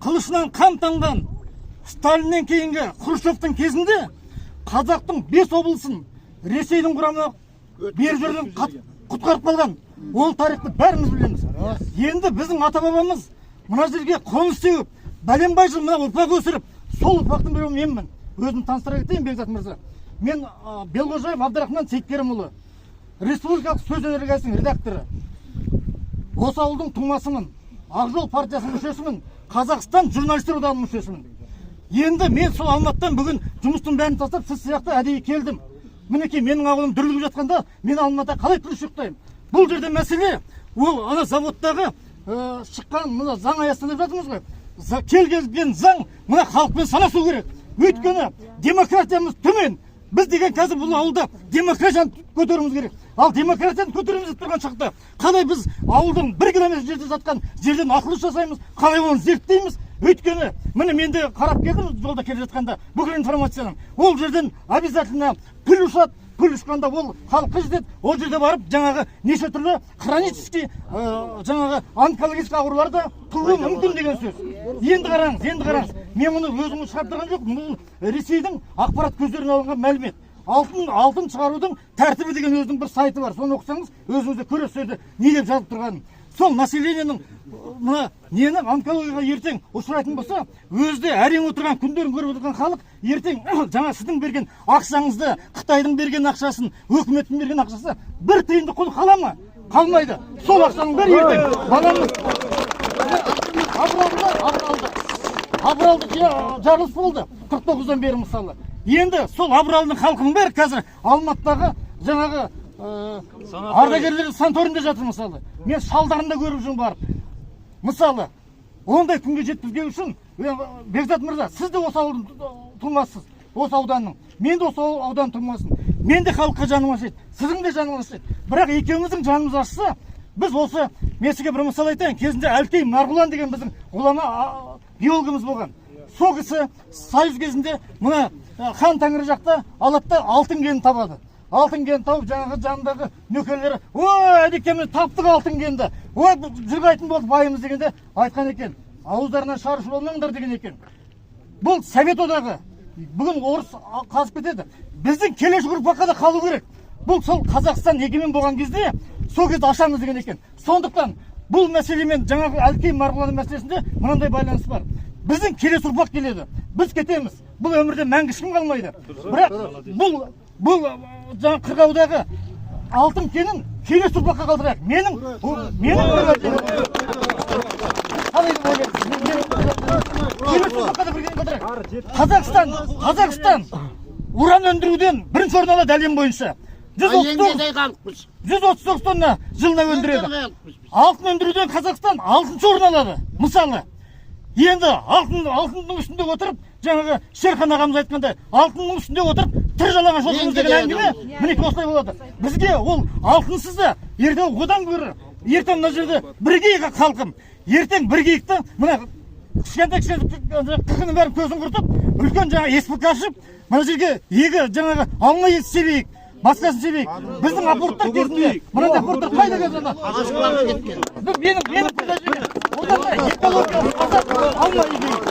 қылышынан қан тамған Сталиннен кейінгі Хрущевтің кезінде қазақтың 5 облысын Ресейдің құрамына беріп жүрген құтқарып қалған. Ол тарихты бәріміз білеміз. Енді біздің ата-бабамыз мына жерге қоныс теуіп, бәленбай жыл мына ұрпақ өсіріп, сол ұрпақтың біреуі менмін. Өзім таныстыра кетейін, Бекзат мырза. Мен Белғожаев Абдрахман Сейіткерімұлы, Республикалық сөз өнеркәсібінің редакторы. Осы ауылдың тумасымын, Ақжол партиясының мүшесімін, Қазақстан журналистер одағының мүшесімін. Енді мен сол Алматыдан бүгін жұмыстың бәрін тастап, сіз сияқты әдейі келдім. Мінекей менің ауылым дүрлігіп жатқанда, мен Алматыда қалай тыныш ұйықтаймын? Бұл жерде мәселе, ол ана заводтағы шыққан мына заң аясында деп жатырмыз ғой. Келген заң мына халықпен санасу керек. Өйткені демократиямыз төмен. Біз деген қазір бұл ауылда демократияны көтеруіміз керек. Ал демократияны көтеруіміз тұрған шақта, қалай біз ауылдың 1 километр жерде жатқан жерден ақылыс жасаймыз, қалай оны зерттейміз? Өйткені, міне менде қарап келдім жолда келе жатқанда бүкіл информацияның. Ол жерден обязательно піл ұшады, піл ұшқанда ол халыққа жетеді. Ол жерде барып жаңағы неше түрлі хронический жаңағы онкологический аурулар да тууы мүмкін деген сөз. Енді қараңыз. Мен мұны өзім шығарып тұрған жоқпын. Бұл Ресейдің ақпарат көздерінен алынған мәлімет. Алтын шығарудың тәртібі деген өзінің бір сайты бар. Соны оқысаңыз, өзіңізде көресіз не деп жазып тұрғанын. Сол населениенің мына нені онкологияға ертең ұшырайтын болса, өзде әрең отырған күндерін көріп отырған халық ертең жаңа сіздің берген ақшаңызды, Қытайдың берген ақшасын, өкіметтің берген ақшасы бір тиынды құл қала ма? Қалмайды. Сол ақшаның бәрі ертең баламыз Абыралды жарылыс болды 49-дан бері мысалы. Енді сол Абыралдың халқының бәрі қазір Алматыдағы жаңағы ардагерлер санаторийінде жатыр мысалы. Мен шалдарында көріп жүрмін барып. Мысалы, ондай күнге жеткізген үшін Бекзат мырза, сіз де осы ауылдың тумасысыз, осы ауданның. Мен де осы ауданның тумасымын. Мен де халыққа жаным ашиды, сіздің де жаныңыз ашиды. Бірақ екеуміздің жанымыз ашса, біз осы месіге бір мысал айтайын. Кезінде Әлкей Марғұлан деген біздің ғұлама биологымыз болған. Сол кісі Союз кезінде мына хан тәңірі жақта алады да алтын кенін табады. Алтын кен тауып жаңағы жанындағы нөкерлері, ой, әдекеміз таптық алтын кенді, ой, жүргайтын болды байымыз дегенде айтқан екен, ауыздарынан шарышы болмаңдар деген екен. Бұл Совет одағы, бүгін орыс қазып кетеді. Біздің келешек ұрпаққа да қалу керек. Бұл сол Қазақстан егемен болған кезде, сол кезде ашамыз деген екен. Сондықтан бұл мәселемен жаңағы Әлкей Марғұлан мәселесінде мынандай байланыс бар. Біздің келесі ұрпақ келеді, біз кетеміз. Бұл өмірде мәңгі ешкім қалмайды. Бірақ бұл жаңа қырғаудағы алтын кенін келесі ұрпаққа қалдырайық. Қазақстан уран өндіруден бірінші орын алады әлем бойынша. 139 тонна жылына өндіреді. Алтын өндіруден Қазақстан 6-шы орын алады. Мысалы, енді алтынның үстінде отырып, жаңағы Шерхан ағамыз айтқандай, алтынның үстінде отырып, тір жалаңаш отырмыз деген әңгіме, мінекей осылай болады. Бізге ол алтынсыз да, ертең одан гөрі, ертең мына жерде біргейік халқым, ертең біргейікті, мына кішкентай қықының бәрін көзін құртып, үлкен жаңа еспік ашып, мына жерге егі жаңағы алма ет себейік, басқасын себейік. Біздің апорттар кезінде, мынандай апорттар қайда кезінде? Ағашқыларға кеткен. Менің күнде жүрген, одан да экологиялық қазақ алма егейік.